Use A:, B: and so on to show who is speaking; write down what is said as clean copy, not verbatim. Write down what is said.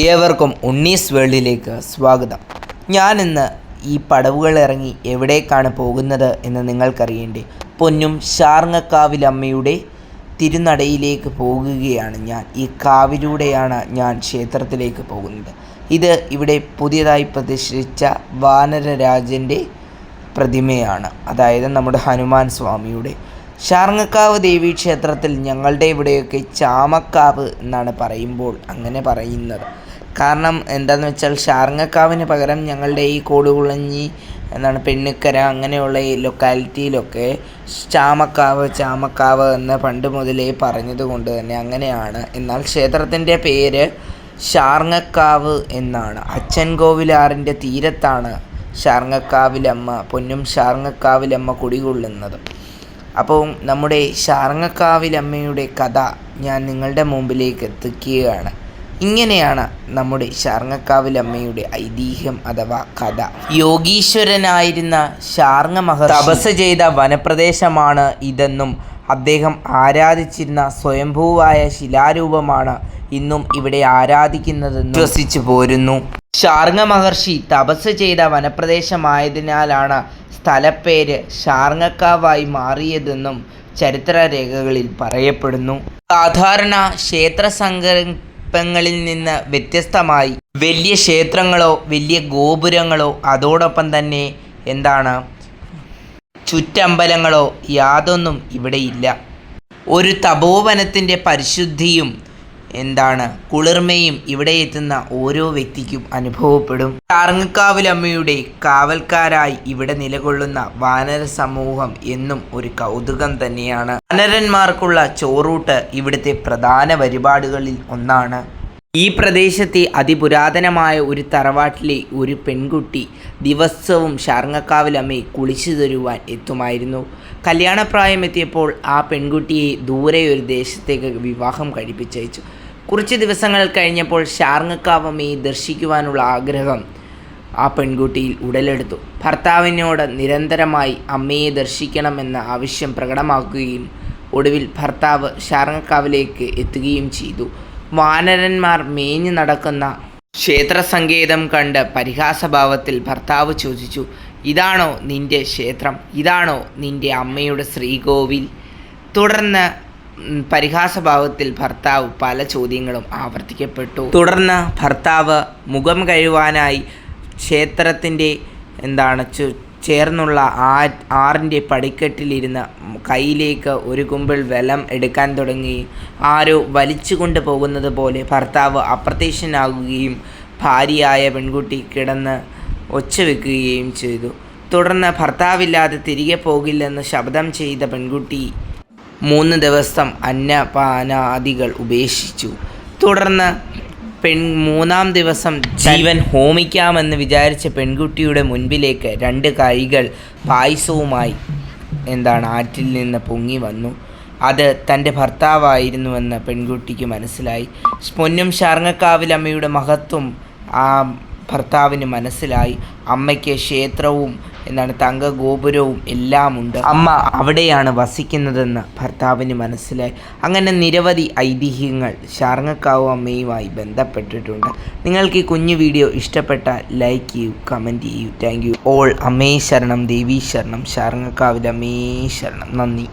A: ഏവർക്കും ഉണ്ണീസ് വേൾഡിലേക്ക് സ്വാഗതം. ഞാനിന്ന് ഈ പടവുകൾ ഇറങ്ങി എവിടേക്കാണ് പോകുന്നത് എന്ന് നിങ്ങൾക്കറിയേണ്ടേ? പൊന്നും ശാർങ്ങക്കാവിലമ്മയുടെ തിരുനടയിലേക്ക് പോകുകയാണ് ഞാൻ. ഈ കാവിലൂടെയാണ് ഞാൻ ക്ഷേത്രത്തിലേക്ക് പോകുന്നത്. ഇത് ഇവിടെ പുതിയതായി പ്രതിഷ്ഠിച്ച വാനരരാജൻ്റെ പ്രതിമയാണ്, അതായത് നമ്മുടെ ഹനുമാൻ സ്വാമിയുടെ. ശാർങ്ങക്കാവ് ദേവീ ക്ഷേത്രത്തിൽ ഞങ്ങളുടെ ഇവിടെയൊക്കെ ചാമക്കാവ് എന്നാണ് അങ്ങനെ പറയുന്നത്. കാരണം എന്താണെന്ന് വെച്ചാൽ ശാർങ്ങക്കാവിന് പകരം ഞങ്ങളുടെ ഈ കോടുകുളഞ്ഞി പെണ്ണിക്കര അങ്ങനെയുള്ള ഈ ലൊക്കാലിറ്റിയിലൊക്കെ ചാമക്കാവ് എന്ന് പണ്ട് മുതലേ പറഞ്ഞത് കൊണ്ട് തന്നെ അങ്ങനെയാണ്. എന്നാൽ ക്ഷേത്രത്തിൻ്റെ പേര് ശാർങ്ങക്കാവ് എന്നാണ്. അച്ചൻകോവിലാറിൻ്റെ തീരത്താണ് ശാർങ്ങക്കാവിലമ്മ, പൊന്നും ശാർങ്ങക്കാവിലമ്മ കുടികൊള്ളുന്നത്. അപ്പോൾ നമ്മുടെ ശാർങ്ങക്കാവിലമ്മയുടെ കഥ ഞാൻ നിങ്ങളുടെ മുമ്പിലേക്ക് എത്തിക്കുകയാണ്. ഇങ്ങനെയാണ് നമ്മുടെ ശാർങ്ങക്കാവിലമ്മയുടെ ഐതിഹ്യം അഥവാ കഥ. യോഗീശ്വരനായിരുന്ന ശാർങ്ങ മഹർഷി തപസ് ചെയ്ത വനപ്രദേശമാണ് ഇതെന്നും അദ്ദേഹം ആരാധിച്ചിരുന്ന സ്വയംഭൂവായ ശിലാരൂപമാണ് ഇന്നും ഇവിടെ ആരാധിക്കുന്നതെന്നും വിശ്വസിച്ചു പോരുന്നു. ശാർങ്ങ മഹർഷി തപസ് ചെയ്ത വനപ്രദേശമായതിനാലാണ് സ്ഥലപ്പേര് ശാർങ്ങക്കാവായി മാറിയതെന്നും ചരിത്രരേഖകളിൽ പറയപ്പെടുന്നു. സാധാരണ ക്ഷേത്ര സങ്കല്പങ്ങളിൽ നിന്ന് വ്യത്യസ്തമായി വലിയ ക്ഷേത്രങ്ങളോ വലിയ ഗോപുരങ്ങളോ അതോടൊപ്പം തന്നെ ചുറ്റമ്പലങ്ങളോ യാതൊന്നും ഇവിടെയില്ല. ഒരു തപോവനത്തിൻ്റെ പരിശുദ്ധിയും കുളിർമയും ഇവിടെ എത്തുന്ന ഓരോ വ്യക്തിക്കും അനുഭവപ്പെടും. ശാർങ്ങക്കാവിലമ്മയുടെ കാവൽക്കാരായി ഇവിടെ നിലകൊള്ളുന്ന വാനര സമൂഹം എന്നും ഒരു കൗതുകം തന്നെയാണ്. വാനരന്മാർക്കുള്ള ചോറൂട്ട് ഇവിടുത്തെ പ്രധാന പരിപാടികളിൽ ഒന്നാണ്. ഈ പ്രദേശത്തെ അതിപുരാതനമായ ഒരു തറവാട്ടിലെ ഒരു പെൺകുട്ടി ദിവസവും ശാർങ്ങക്കാവിലമ്മയെ കുളിച്ചു തരുവാൻ എത്തുമായിരുന്നു. കല്യാണപ്രായം എത്തിയപ്പോൾ ആ പെൺകുട്ടിയെ ദൂരെ ഒരു ദേശത്തേക്ക് വിവാഹം കഴിപ്പിച്ചയച്ചു. കുറച്ച് ദിവസങ്ങൾ കഴിഞ്ഞപ്പോൾ ശാർങ്ങക്കാവമ്മയെ ദർശിക്കുവാനുള്ള ആഗ്രഹം ആ പെൺകുട്ടിയിൽ ഉടലെടുത്തു. ഭർത്താവിനോട് നിരന്തരമായി അമ്മയെ ദർശിക്കണമെന്ന ആവശ്യം പ്രകടമാക്കുകയും ഒടുവിൽ ഭർത്താവ് ശാർങ്ങക്കാവിലേക്ക് എത്തുകയും ചെയ്തു. വാനരന്മാർ മേഞ്ഞു നടക്കുന്ന ക്ഷേത്രസങ്കേതം കണ്ട് പരിഹാസഭാവത്തിൽ ഭർത്താവ് ചോദിച്ചു, "ഇതാണോ നിൻ്റെ ക്ഷേത്രം? ഇതാണോ നിൻ്റെ അമ്മയുടെ ശ്രീകോവിൽ?" തുടർന്ന് പരിഹാസഭാവത്തിൽ ഭർത്താവ് പല ചോദ്യങ്ങളും ആവർത്തിക്കപ്പെട്ടു. തുടർന്ന് ഭർത്താവ് മുഖം കഴുകാനായി ക്ഷേത്രത്തിൻ്റെ ചേർന്നുള്ള ആറിൻ്റെ പടിക്കെട്ടിലിരുന്ന് കയ്യിലേക്ക് ഒരു കുമ്പിൾ വെള്ളം എടുക്കാൻ തുടങ്ങി. ആരോ വലിച്ചു കൊണ്ട് പോകുന്നത് പോലെ ഭർത്താവ് അപ്രത്യക്ഷനാകുകയും ഭാര്യയായ പെൺകുട്ടി കിടന്ന് ഒച്ച വെക്കുകയും ചെയ്തു. തുടർന്ന് ഭർത്താവില്ലാതെ തിരികെ പോകില്ലെന്ന് ശപഥം ചെയ്ത പെൺകുട്ടി 3 ദിവസം അന്നപാനാദികൾ ഉപേക്ഷിച്ചു. തുടർന്ന് മൂന്നാം ദിവസം ജീവൻ ഹോമിക്കാമെന്ന് വിചാരിച്ച പെൺകുട്ടിയുടെ മുൻപിലേക്ക് 2 കൈകൾ പായസവുമായി ആറ്റിൽ നിന്ന് പൊങ്ങി വന്നു. അത് തൻ്റെ ഭർത്താവായിരുന്നുവെന്ന് പെൺകുട്ടിക്ക് മനസ്സിലായി. പൊന്നും ശാർങ്ങക്കാവിലമ്മയുടെ മഹത്വം ആ ഭർത്താവിന് മനസ്സിലായി. അമ്മയ്ക്ക് ക്ഷേത്രവും തങ്ക ഗോപുരവും എല്ലാമുണ്ട്. അമ്മ അവിടെയാണ് വസിക്കുന്നതെന്ന് ഭർത്താവിന് മനസ്സിലായി. അങ്ങനെ നിരവധി ഐതിഹ്യങ്ങൾ ശാർങ്ങക്കാവ് അമ്മയുമായി ബന്ധപ്പെട്ടിട്ടുണ്ട്. നിങ്ങൾക്ക് ഈ കുഞ്ഞു വീഡിയോ ഇഷ്ടപ്പെട്ടാൽ ലൈക്ക് ചെയ്യൂ, കമൻറ്റ് ചെയ്യൂ. Thank you all. അമ്മേ ശരണം, ദേവീ ശരണം, ശാർങ്ങക്കാവിലമ്മേ ശരണം. നന്ദി.